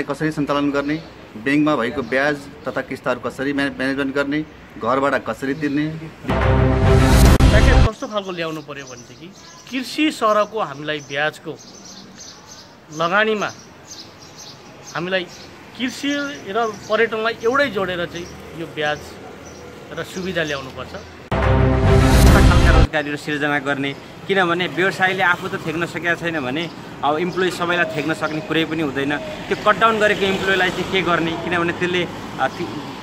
व्यवसाय कसरी सञ्चालन गर्ने, बैंकमा भएको ब्याज तथा किस्ताहरू कसरी म्यानेजमेन्ट गर्ने, घरबाट कसरी तिर्ने। प्याकेज कस्तो खालको ल्याउनु पर्यो भनेदेखि कृषि सरको हामीलाई ब्याजको लगानीमा हामीलाई कृषि र पर्यटनलाई एउटै जोडेर चाहिँ यो ब्याज र सुविधा ल्याउनुपर्छ। खालका रोजगारीहरू सिर्जना गर्ने, किनभने व्यवसायले आफू त थेक्न सकेका छैन भने अब इम्प्लोइ सबैलाई थेक्न सक्ने कुरै पनि हुँदैन। त्यो कटडाउन गरेको इम्प्लोइलाई चाहिँ के गर्ने, किनभने त्यसले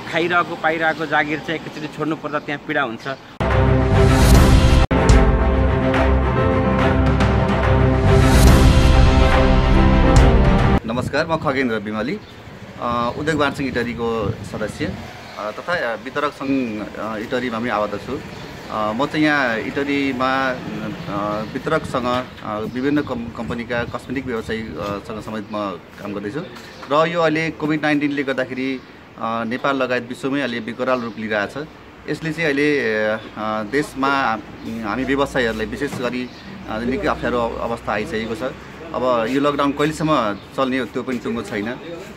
खाइरहेको पाइरहेको जागिर चाहिँ एकैचोटि छोड्नु पर्दा त्यहाँ पीडा हुन्छ। नमस्कार, म खगेन्द्र विमली, उद्योग वाणिज्य इटरीको सदस्य तथा वितरक सङ्घ इटरीमा पनि आबद्ध छु। म चाहिँ यहाँ इटरीमा वितरकसँग विभिन्न कम्पनीका कस्मेटिक व्यवसायीसँग समेत म काम गर्दैछु र यो अहिले कोभिड-19ले गर्दाखेरि नेपाल लगायत विश्वमै अहिले विकराल रूप लिइरहेछ। यसले चाहिँ अहिले देशमा हामी व्यवसायीहरूलाई विशेष गरी निकै अप्ठ्यारो अवस्था आइसकेको छ। अब यो लकडाउन कहिलेसम्म चल्ने हो त्यो पनि टुङ्गो छैन।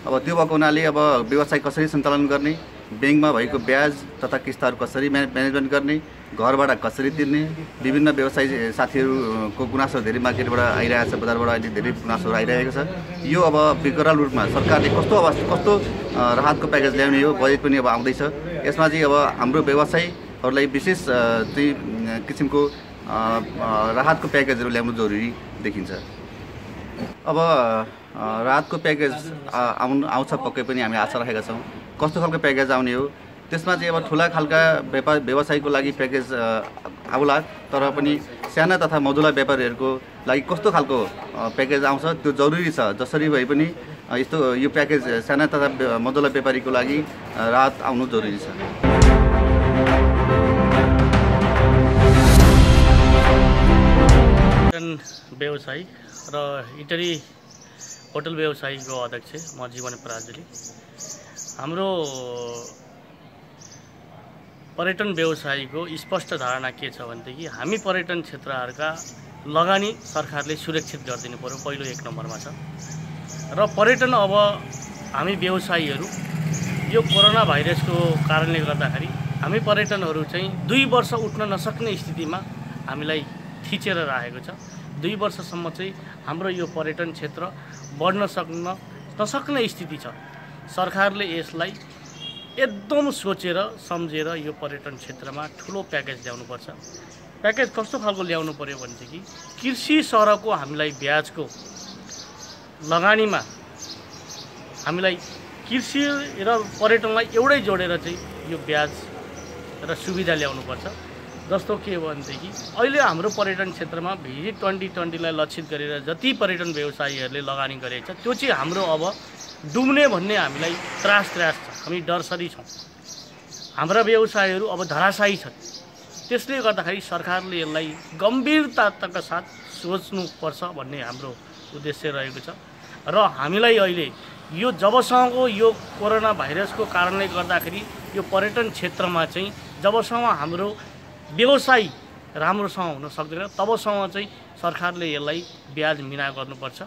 अब त्यो भएको हुनाले अब व्यवसाय कसरी सञ्चालन गर्ने, बैंकमा भएको ब्याज तथा किस्ताहरू कसरी म्यानेजमेन्ट गर्ने, घरबाट कसरी तिर्ने, विभिन्न व्यवसायी साथीहरूको गुनासो धेरै मार्केटबाट आइरहेको छ, बजारबाट अहिले धेरै गुनासोहरू आइरहेको छ। यो अब विकराल रूपमा सरकारले कस्तो राहतको प्याकेज ल्याउने हो, बजेट पनि अब आउँदैछ। यसमा चाहिँ अब हाम्रो व्यवसायीहरूलाई विशेष चाहिँ किसिमको राहतको प्याकेजहरू ल्याउनु जरुरी देखिन्छ। अब राहतको प्याकेज आउँछ पक्कै पनि हामी आशा राखेका छौँ। कस्तो खालको प्याकेज आउने हो त्यसमा चाहिँ अब ठुला खालका व्यवसायको लागि प्याकेज आउला, तर पनि साना तथा मझौला व्यापारीहरूको लागि कस्तो खालको प्याकेज आउँछ त्यो जरुरी छ। जसरी भए पनि यस्तो यो प्याकेज साना तथा मझौला व्यापारीको लागि राहत आउनु जरुरी छ। व्यवसायी र इटरी होटल व्यवसायीको अध्यक्ष म जीवन पराजुली। हाम्रो पर्यटन व्यवसायीको स्पष्ट धारणा के छ भनेदेखि हामी पर्यटन क्षेत्रहरूका लगानी सरकारले सुरक्षित गरिदिनु पर्यो, पहिलो एक नम्बरमा छ। र पर्यटन अब हामी व्यवसायीहरू यो कोरोना भाइरसको कारणले गर्दाखेरि हामी पर्यटनहरू चाहिँ 2 वर्ष उठ्न नसक्ने स्थितिमा हामीलाई थिचेर राखेको छ। 2 वर्षसम्म चाहिँ हाम्रो यो पर्यटन क्षेत्र बढ्न नसक्ने स्थिति छ। सरकारले यसलाई एकदम सोचेर सम्झेर यो पर्यटन क्षेत्रमा ठुलो प्याकेज ल्याउनुपर्छ। प्याकेज कस्तो खालको ल्याउनु पर्यो भनेदेखि कृषि सरको हामीलाई ब्याजको लगानीमा हामीलाई कृषि र पर्यटनलाई एउटै जोडेर चाहिँ यो ब्याज र सुविधा ल्याउनुपर्छ। जस्तो के भनेदेखि अहिले हाम्रो पर्यटन क्षेत्रमा भिजिट 2020लाई लक्षित गरेर जति पर्यटन व्यवसायीहरूले लगानी गरेको छ त्यो चाहिँ हाम्रो अब डुब्ने भन्ने हामीलाई त्रास छ। हामी डरसरी छौँ। हाम्रा व्यवसायीहरू अब धराशायी छन्। त्यसले गर्दाखेरि सरकारले यसलाई गम्भीरताका साथ सोच्नुपर्छ भन्ने हाम्रो उद्देश्य रहेको छ। र हामीलाई अहिले यो जबसम्मको यो कोरोना भाइरसको कारणले गर्दाखेरि यो पर्यटन क्षेत्रमा चाहिँ जबसम्म हाम्रो व्यवसाय राम्रोसँग हुन सक्दैन तबसम्म चाहिँ सरकारले यसलाई ब्याज मिना गर्नुपर्छ।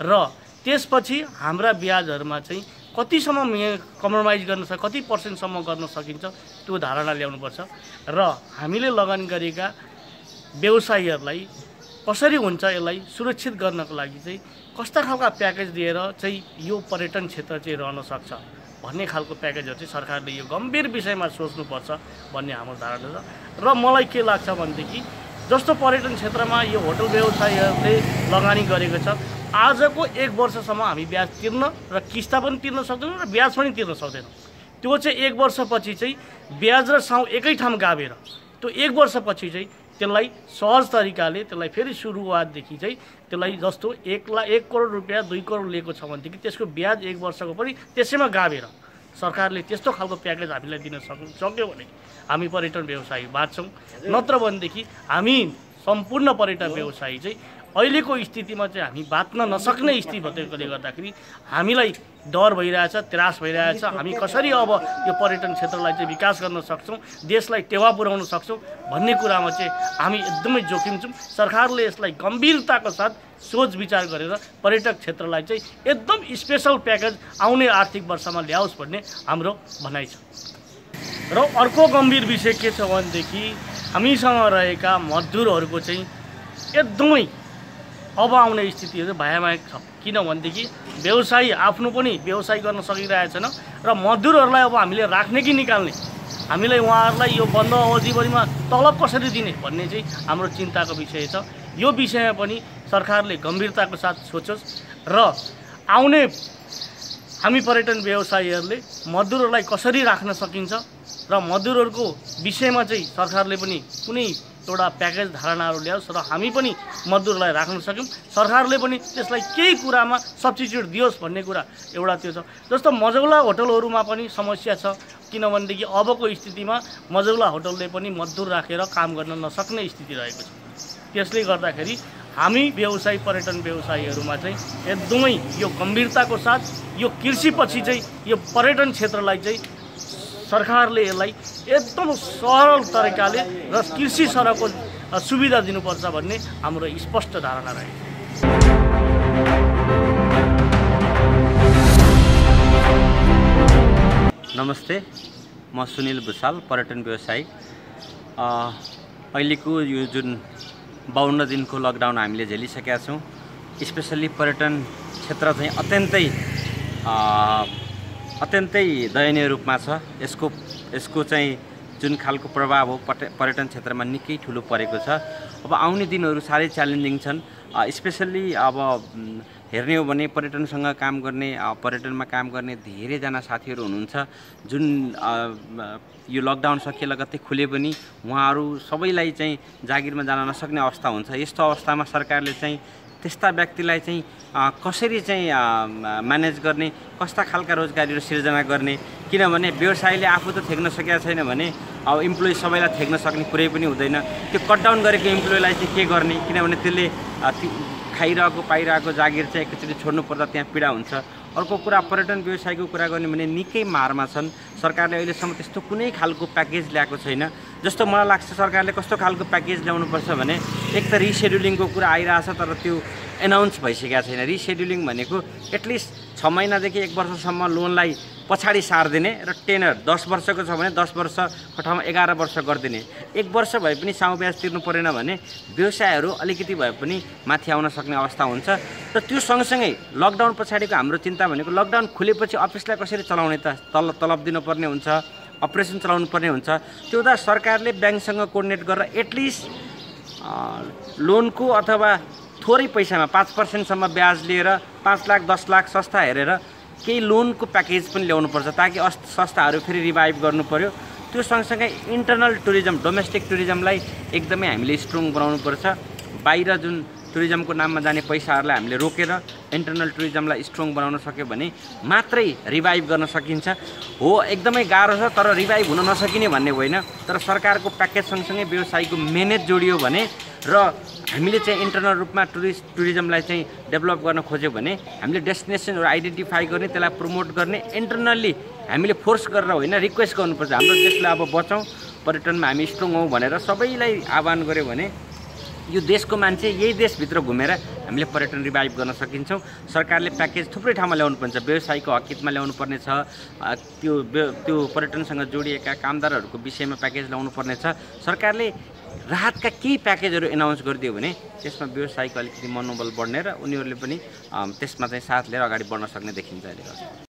र त्यसपछि हाम्रा ब्याजहरूमा चाहिँ कतिसम्म कम्प्रोमाइज गर्न कति पर्सेन्टसम्म गर्न सकिन्छ त्यो धारणा ल्याउनुपर्छ। र हामीले लगानी गरेका व्यवसायीहरूलाई कसरी हुन्छ यसलाई सुरक्षित गर्नको लागि चाहिँ कस्ता खालका प्याकेज दिएर चाहिँ यो पर्यटन क्षेत्र चाहिँ रहन सक्छ भन्ने खालको प्याकेजहरू चाहिँ सरकारले यो गम्भीर विषयमा सोच्नुपर्छ भन्ने हाम्रो धारणा छ। र मलाई के लाग्छ भनेदेखि जस्तो पर्यटन क्षेत्रमा यो होटल व्यवसायीहरूले लगानी गरेको छ, आजको 1 वर्षसम्म हामी ब्याज तिर्न र किस्ता पनि तिर्न सक्दैनौँ र ब्याज पनि तिर्न सक्दैनौँ। त्यो चाहिँ 1 वर्षपछि चाहिँ ब्याज र साउँ एकै ठाउँ गाभेर त्यो 1 वर्षपछि चाहिँ त्यसलाई सहज तरिकाले त्यसलाई फेरि सुरुवातदेखि चाहिँ त्यसलाई जस्तो 1 करोड रुपियाँ 2 करोड लिएको छ भनेदेखि त्यसको ब्याज 1 वर्षको पनि त्यसैमा गाभेर सरकारले त्यस्तो खालको प्याकेज हामीलाई दिन सक्यो भने हामी पर्यटन व्यवसायी बाँच्छौँ। नत्र भनेदेखि हामी सम्पूर्ण पर्यटन व्यवसायी चाहिँ अहिलेको स्थितिमा चाहिँ हामी बाँच्न नसक्ने स्थिति भएकोले गर्दाखेरि हामीलाई डर भइरहेछ, त्रास भइरहेछ। हामी कसरी अब यो पर्यटन क्षेत्रलाई चाहिँ विकास गर्न सक्छौँ, देशलाई टेवा पुर्याउन सक्छौँ भन्ने कुरामा चाहिँ हामी एकदमै जोखिम छौँ। सरकारले यसलाई गम्भीरताको साथ सोच विचार गरेर पर्यटक क्षेत्रलाई चाहिँ एकदम स्पेसल प्याकेज आउने आर्थिक वर्षमा ल्याओस् भन्ने हाम्रो भनाइ छ। र अर्को गम्भीर विषय के छ भनेदेखि हामीसँग रहेका मजदुरहरूको चाहिँ एकदमै अब आउने स्थितिहरू भयावह छ। किनभनेदेखि व्यवसायी आफ्नो पनि व्यवसाय गर्न सकिरहेछन् र मजदुरहरूलाई अब हामीले राख्ने कि निकाल्ने, हामीलाई उहाँहरूलाई यो बन्द अवधिभरिमा तलब कसरी दिने भन्ने चाहिँ हाम्रो चिन्ताको विषय छ। यो विषयमा पनि सरकारले गम्भीरताको साथ सोचोस् र आउने हामी पर्यटन व्यवसायीहरूले मजदुरहरूलाई कसरी राख्न सकिन्छ र मजदुरहरूको विषयमा चाहिँ सरकारले पनि कुनै एउटा प्याकेज धारणाहरू ल्याओस् र हामी पनि मजदुरलाई राख्न सक्यौँ। सरकारले पनि त्यसलाई केही कुरामा सब्स्टिट्युट दियोस् भन्ने कुरा एउटा त्यो छ। जस्तो मजौला होटलहरूमा पनि समस्या छ, किनभनेदेखि अबको स्थितिमा मजौला होटलले पनि मजदुर राखेर काम गर्न नसक्ने स्थिति रहेको छ। त्यसले गर्दाखेरि हामी व्यवसायी पर्यटन व्यवसायीहरूमा चाहिँ एकदमै यो गम्भीरताको साथ यो कृषिपछि चाहिँ यो पर्यटन क्षेत्रलाई चाहिँ सरकारले यसलाई एकदम सरल तरिकाले र कृषि सरहको सुविधा दिनुपर्छ भन्ने हाम्रो स्पष्ट धारणा रहेको छ। नमस्ते, म सुनिल भुसाल, पर्यटन व्यवसायी। अहिलेको यो जुन 52 दिनको लकडाउन हामीले झेलिसकेका छौँ, स्पेसल्ली पर्यटन क्षेत्र चाहिँ अत्यन्तै दयनीय रूपमा छ। यसको चाहिँ जुन खालको प्रभाव हो पर्यटन क्षेत्रमा निकै ठुलो परेको छ। अब आउने दिनहरू साह्रै च्यालेन्जिङ छन्। स्पेसल्ली अब हेर्ने हो भने पर्यटनसँग काम गर्ने, पर्यटनमा काम गर्ने धेरैजना साथीहरू हुनुहुन्छ जुन यो लकडाउन सकिए लगत्तै खुले पनि उहाँहरू सबैलाई चाहिँ जागिरमा जान नसक्ने अवस्था हुन्छ। यस्तो अवस्थामा सरकारले चाहिँ त्यस्ता व्यक्तिलाई चाहिँ कसरी चाहिँ म्यानेज गर्ने, कस्ता खालका रोजगारीहरू सिर्जना गर्ने, किनभने व्यवसायीले आफू त थेग्न सकेका छैन भने अब इम्प्लोइ सबैलाई थेग्न सक्ने कुरै पनि हुँदैन। त्यो कटडाउन गरेको इम्प्लोइलाई चाहिँ के गर्ने, किनभने त्यसले खाइरहेको पाइरहेको जागिर चाहिँ एकचोटि छोड्नु पर्दा त्यहाँ पीडा हुन्छ। अर्को कुरा, पर्यटन व्यवसायको कुरा गर्ने भने निकै मारमा छन्। सरकारले अहिलेसम्म त्यस्तो कुनै खालको प्याकेज ल्याएको छैन। जस्तो मलाई लाग्छ सरकारले कस्तो खालको प्याकेज ल्याउनुपर्छ भने, एक त रिसेड्युलिङको कुरा आइरहेछ तर त्यो एनाउन्स भइसकेको छैन। रिसेड्युलिङ भनेको एटलिस्ट 6 महिनादेखि 1 वर्षसम्म लोनलाई पछाडि सारिदिने र टेनर 10 वर्षको छ भने 10 वर्षको ठाउँमा 11 वर्ष गरिदिने। 1 वर्ष भए पनि साउ ब्याज तिर्नु परेन भने व्यवसायहरू अलिकति भए पनि माथि आउन सक्ने अवस्था हुन्छ। र त्यो सँगसँगै लकडाउन पछाडिको हाम्रो चिन्ता भनेको लोकडाउन खुलेपछि अफिसलाई कसरी चलाउने त, तलब दिनुपर्ने हुन्छ, अपरेसन चलाउनु पर्ने हुन्छ। त्यो हुँदा सरकारले ब्याङ्कसँग कोर्डिनेट गरेर एटलिस्ट लोनको अथवा थोरै पैसामा 5% ब्याज लिएर 5 लाख 10 लाख संस्था हेरेर केही लोनको प्याकेज पनि ल्याउनुपर्छ, ताकि संस्थाहरू फेरि रिभाइभ गर्नु पर्यो। त्यो सँगसँगै इन्टरनल टुरिज्म, डोमेस्टिक टुरिज्मलाई एकदमै हामीले स्ट्रङ बनाउनुपर्छ। बाहिर जुन टुरिज्मको नाममा जाने पैसाहरूलाई हामीले रोकेर इन्टरनल टुरिज्मलाई स्ट्रङ बनाउन सक्यो भने मात्रै रिभाइभ गर्न सकिन्छ। हो, एकदमै गाह्रो छ, तर रिभाइभ हुन नसकिने भन्ने होइन। तर सरकारको प्याकेज सँगसँगै व्यवसायको मेहनत जोडियो भने र हामीले चाहिँ इन्टरनल रूपमा टुरिज्मलाई चाहिँ डेभलप गर्न खोज्यो भने हामीले डेस्टिनेसनहरू आइडेन्टिफाई गर्ने, त्यसलाई प्रमोट गर्ने, इन्टरनल्ली हामीले फोर्स गरेर होइन, रिक्वेस्ट गर्नुपर्छ हाम्रो देशलाई अब बचाउँ, पर्यटनमा हामी स्ट्रङ हौँ भनेर सबैलाई आह्वान गऱ्यो भने यो देशको मान्छे यही देशभित्र घुमेर हामीले पर्यटन रिभाइभ गर्न सकिन्छौँ। सरकारले प्याकेज थुप्रै ठाउँमा ल्याउनुपर्छ, व्यवसायको हकितमा ल्याउनु पर्ने छ, त्यो पर्यटनसँग जोडिएका कामदारहरूको विषयमा प्याकेज ल्याउनु पर्ने छ। सरकारले राहतका केही प्याकेजहरू एनाउन्स गरिदियो भने त्यसमा व्यवसायको अलिकति मनोबल बढ्ने र उनीहरूले पनि त्यसमा चाहिँ साथ लिएर अगाडि बढ्न सक्ने देखिन्छ अहिले।